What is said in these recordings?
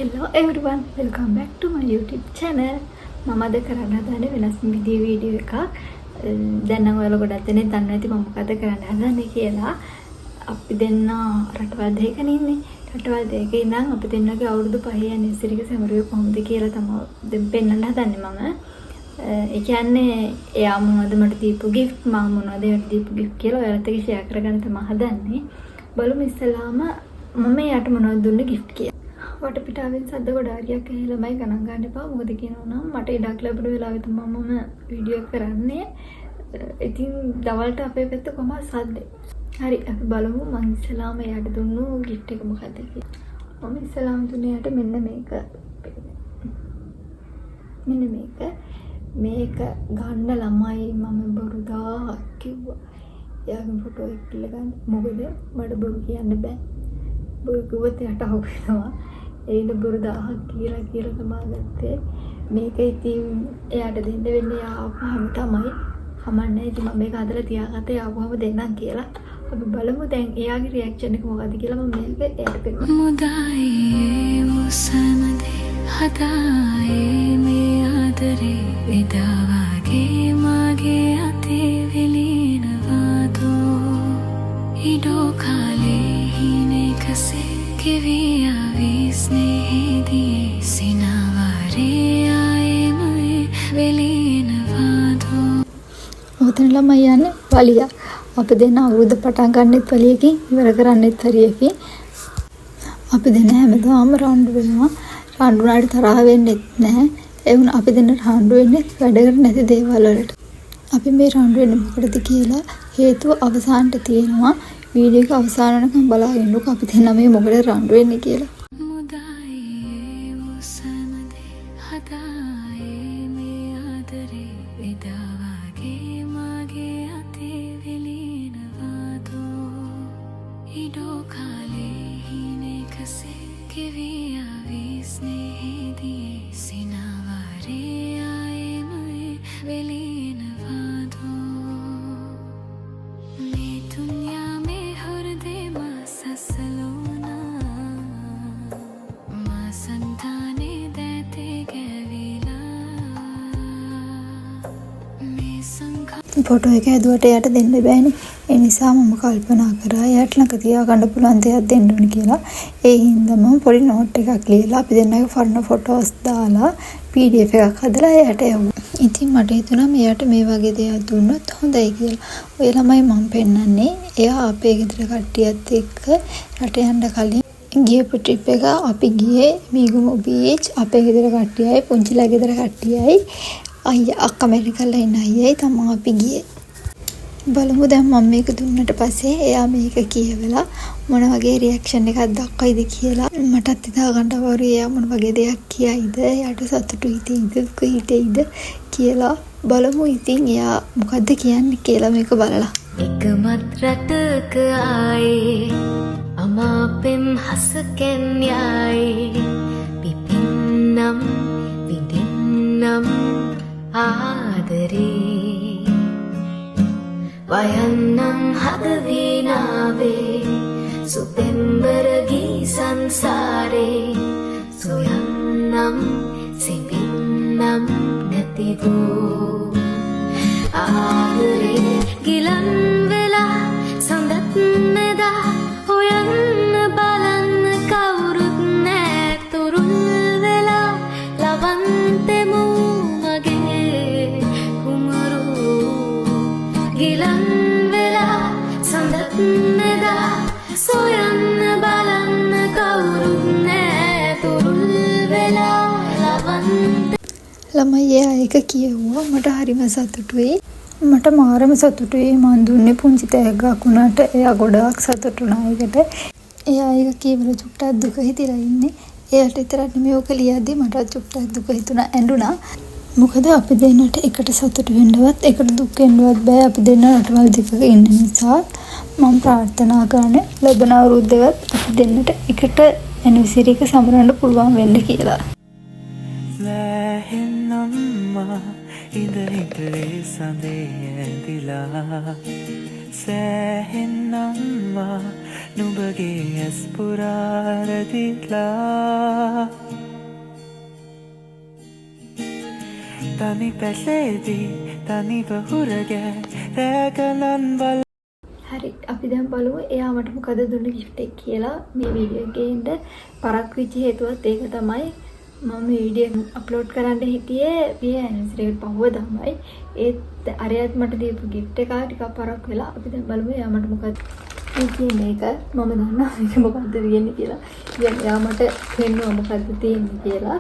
Hello everyone, welcome back to my YouTube channel. මම අද කරන්න හදන්නේ වෙනස් විදිහේ වීඩියෝ එකක්. දැන් නම් ඔයාලා ගොඩක් දෙනෙක් දන්නවා ඇති මම මොකද කරන්න හදන්නේ කියලා. අපි දෙන්න රටවල් දෙකකින් ඉන්නේ. රටවල් දෙකේ ඉඳන් අපි දෙන්නගේ අවුරුදු 5 anniversary එක සැමරුවේ කොහොමද කියලා තමයි දැන් පෙන්වන්න හදන්නේ මම. ඒ කියන්නේ එයා මොනවද මට දීපු gift මම මොනවද එයාට දීපු gift කියලා ඔයාලත් එක්ක share කරගන්න තමයි හදන්නේ. බලමු ඉස්සෙල්ලාම මම එයාට මොනවද දුන්නේ gift කියලා. වටපිටාවෙන් සද්ද ගොඩාරියක් ඇහිලාමයි ගණන් ගන්න එපා. මොකද කියනවා නම් මට ඉඩක් ලැබුණ වෙලාවෙ තමයි මම වීඩියෝ කරන්නේ. ඉතින් දවල්ට අපේ පැත්ත කොහොමද සද්දේ. හරි අපි බලමු මම ඉස්සලාම එයාට දුන්නු gift එක මොකක්ද කියලා. මම ඉස්සලාම දුන්නේ එයාට මෙන්න මේක. මෙන්න මේක ගන්න ළමයි මම බොරු 1000ක් කිව්වා. එයාගේ ෆොටෝ එක ගන්න. මොකද මට බොරු කියන්න බෑ. බොරු කිව්වොත් එයාට අහුවෙනවා. ඒන බොරු 1000ක් කියලා තමයි ගත්තේ. මේක ඉතින් එයාට දෙන්න වෙන්නේ ආවම තමයි. කමන්නේ ඉතින් මම මේක හදලා තියාගත්තේ ආවම දෙන්නම් කියලා. අපි බලමු දැන් එයාගේ රියැක්ෂන් එක මොකද්ද කියලා මම මේක එයාට පෙන්නනවා. මුදායේ මුසමදේ හදායේ මේ ආදරේ විදාවාගේ මගේ අතේ විලිනවා දෝ ඉඩෝ කාලේ හිනේ කසේ කිවියා විස්නේදී සිනාවාරේ ආයේ වෙලිනවා දෝ ඔතන ළමයි යන්නේ වලිය. අපි දෙන්න අවුරුද්ද පටන් ගන්නෙත් වලියකින් ඉවර කරන්නෙත් හරියකින්. අපි දෙන්න හැමදාම රණ්ඩු වෙනවා. රණ්ඩු වලට තරහ වෙන්නෙත් නැහැ. ඒ වුණා අපි දෙන්න රණ්ඩු වෙන්නේ වැඩ කර නැති දේවල් වලට. අපි මේ රණ්ඩු වෙන්නේ මොකටද කියලා හේතුව අවසානට තියෙනවා. වීඩියෝ එක අවසාන වෙනකම් බලාගෙන ඉන්නකෝ අපි දෙන්න මේ මොකටද රණ්ඩු වෙන්නේ කියලා. මුදායේ උසමදේ හදායේ මේ ආදරේ විදාවාගේ මගේ අතේ විලිනවා දෝ ඉඩෝ කාලේ හිනේ කසේ කිවියා විස්නේදී සිනාවාරේ ආයේ වෙලිනවා දෝ මේ දුනියා මේ හෘදේ මසසලෝනා මා සංතානේ දැතේ ගැවිලා මේ සංඛා ෆොටෝ එක ඇදුවට එයාට දෙන්න බෑනේ. ඒ නිසා මම කල්පනා කරා එයාට ළඟ තියාගන්න පුළුවන් දෙයක් දෙන්න ඕන කියලා. ඒ හින්දා මම පොඩි නෝට් එකක් ලියලා අපි දෙන්නගේ ෆොටෝ ෆොටෝස් දාලා PDF එකක් හදලා එයාට යවුවා. ඉතින් මට හිතුණා මෙයාට මේ වගේ දේවල් දුන්නොත් හොඳයි කියලා. ඔය ළමයි මම පෙන්නන්නේ. එයා අපේ ගෙදර කට්ටියත් එක්ක රට යන්න කලින් ගියපු ට්‍රිප් එක අපි ගියේ මීගමු බීච්. අපේ ගෙදර කට්ටියයි පුංචිලා ගෙදර කට්ටියයි අයියා අක්කා මැරිකල්ලා ඉන්න අයියයි තමයි අපි ගියේ. බලමු දැන් මම මේක දුන්නට පස්සේ එයා මේක කියවලා මොන වගේ රියැක්ෂන් එකක් දක්වයිද කියලා. මටත් හිතා ගන්න අවුරු එයා මොන වගේ දෙයක් කියයිද, එයාට සතුටු හිතෙයිද දුක හිතෙයිද කියලා. බලමු ඉතින් එයා මොකද්ද කියන්නේ කියලා මේක බලලා. එකමත් රටක ආයේ අමාපෙම් හසකෙන් යයි පිපින්නම් විඳින්නම් ආදරේ වයන්නම් හදවිනාවේ සුපෙම්බරගී සංසාරේ සොයන්නම් සිඹින්නම් නැතිවූ ආදරේ ගිලන් වෙලා සඳත් නෙදා හොයන්න බලන්න කවුරුත් නෑ තුරුල් වෙලා ලවන්තෙමු මගේ කුමරු ගිලන් වෙලා සඳත් නෙදා සොයන්න බලන්න කවුරුත් නෑ තුරුල් වෙලා ලවන්ත ළමයි එයා එක කියවුවා. මට හරිම සතුටුයි. මට මාරම සතුටුයි. මන් දුන්නේ පුංචි තෑග්ගක් වුණාට එයා ගොඩාක් සතුටු වුණා ඒකට. එයා ඒක කියවල චුට්ටක් දුක හිතිලා ඉන්නේ. එයාට විතරක් නෙමෙයි ඔක ලියද්දි මටත් චුට්ටක් දුක හිතුණා ඇඬුණා. මොකද අපි දෙන්නට එකට සතුටු වෙන්නවත් එකට දුක් වෙන්නවත් බෑ. අපි දෙන්න රටවල් දෙකක ඉන්න නිසා මම ප්‍රාර්ථනා කරන්නේ ලැබෙන අවුරුද්දවත් අපි දෙන්නට එකට ඇනිවර්සරි එක සමරන්න පුළුවන් වෙන්න කියලා. ඉඳ හිටේ සඳේ ඇඳිලා සෑහෙන්නම් නුඹගේ ඇස් පුරා රැඳිලා තනි පැසේදී තනි වහුරගෑ රැකලන් බල හරි අපි දැන් බලමු එයා මට මොකද දුන්නේ gift එක කියලා. මේ වීඩියෝ එකේ ඉඳ පරක් වෙච්ච හේතුවත් ඒක තමයි. මම වීඩියෝ අප්ලෝඩ් කරන්න හිටියේ මේ ඇනිවර්සරි එකට පහුවදාමයි. ඒත් අරයත් මට දීපු gift එක ටිකක් පරක් වෙලා. අපි දැන් බලමු එයා මට මොකද කියන්නේ එක. මම දන්නවා මේක මොකද්ද වෙන්නේ කියලා. ඉතින් එයා මට පෙන්නුවා මොකද්ද තියෙන්නේ කියලා.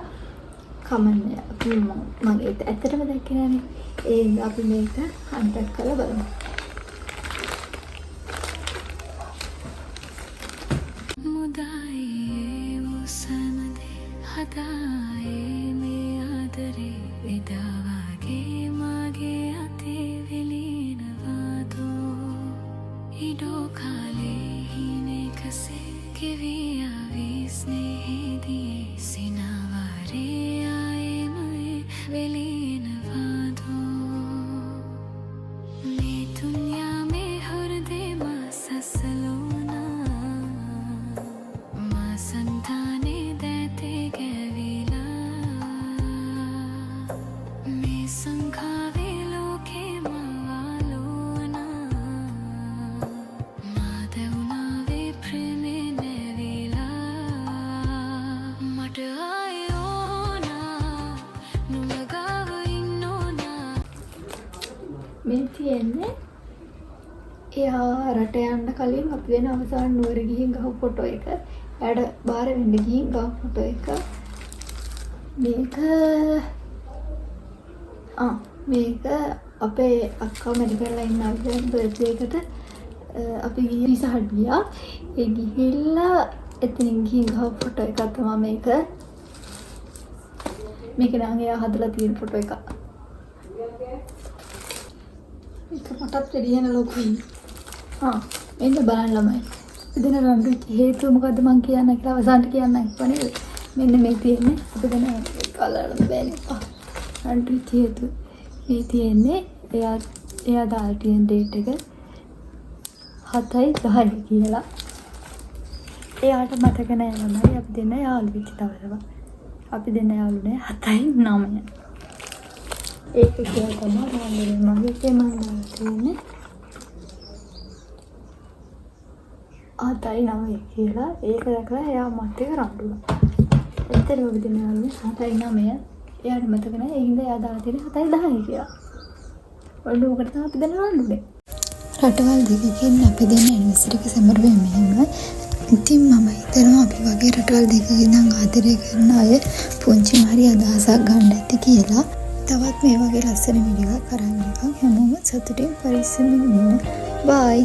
කමන්නේ. අපි මම ඒක ඇත්තටම දැක්කේ නෑනේ. ඒ අපි මේක අන්පැක් කරලා බලමු. හදායේ මේ ආදරේ විදාවාගේ මගේ අතේ විලිනවාදෝ ඉඩෝ කාලේ හිනෙකසේ කිවී ආවී ස්නේහේදී සිනවාරේ ආයේමයි විලිනවාදෝ මේ දුන්යා මේ හෘදේ මා සසලෝනා මා සංතානේ මේ තියෙන්නේ එයා රට යන්න කලින් අපි වෙන අවසාන නුවර ගිහින් ගහපු ෆොටෝ එක. එයාට බාර වෙන්න ගිහින් ගහපු ෆොටෝ එක. මේක අපේ අක්කා මෙඩිකල් ලයින් ආවිත් බර්ත්ඩේ එකට අපි ගිහින් ගියා. ඒ ගිහිල්ලා එතනින් ගිහින් ගහපු ෆොටෝ එක තමයි මේක. මේක නම් එයා හදලා තියෙන ෆොටෝ එක. ඒක මටත් දෙලියන ලොකුයි. මෙන්න බලන්න ළමයි. ඉතින් රණ්ඩු හේතුව මොකද්ද මං කියන්න කියලා අවසානට කියන්න ඉක්වනේ. මෙන්න මේ තියෙන්නේ අපි දැන් කලර් බෑනේ. රණ්ඩු හේතුව මේ තියෙන්නේ එයා දාලා තියෙන ඩේට් එක 7/10 කියලා. එයාට මතක නෑ ළමයි අපි දෙන්න යාළු වෙච්ච දවසම. අපි දෙන්න යාළුනේ 7/9. ඒක කියලා තමයි මගේ තේමාව තියෙන්නේ. 7/9 කියලා. ඒක දැකලා එයා මට රණ්ඩුනා. එතන ඔබ දෙන්න යාළුනේ 7/9. එයාට මතක නැහැ. ඒ හින්දා එයා දාලා තියෙන්නේ 7/10 කියලා. ඔන්න ඔකට තමයි අපි දැන් රණ්ඩුනේ. රටවල් දෙකකින් අපි දෙන්න ඇනිවර්සරි එක සැමරුවේ මෙහෙම. ඉතින් මම හිතනවා අපි වගේ රටවල් දෙකක ඉඳන් ආදරය කරන අය පුංචි මාරි අදහසක් ගන්න ඇති කියලා. තවත් මේ වගේ ලස්සන වීඩියෝ එකක් අරන් එකක් හැමෝම සතුටින් පරිස්සමින් ඉන්න. බයි.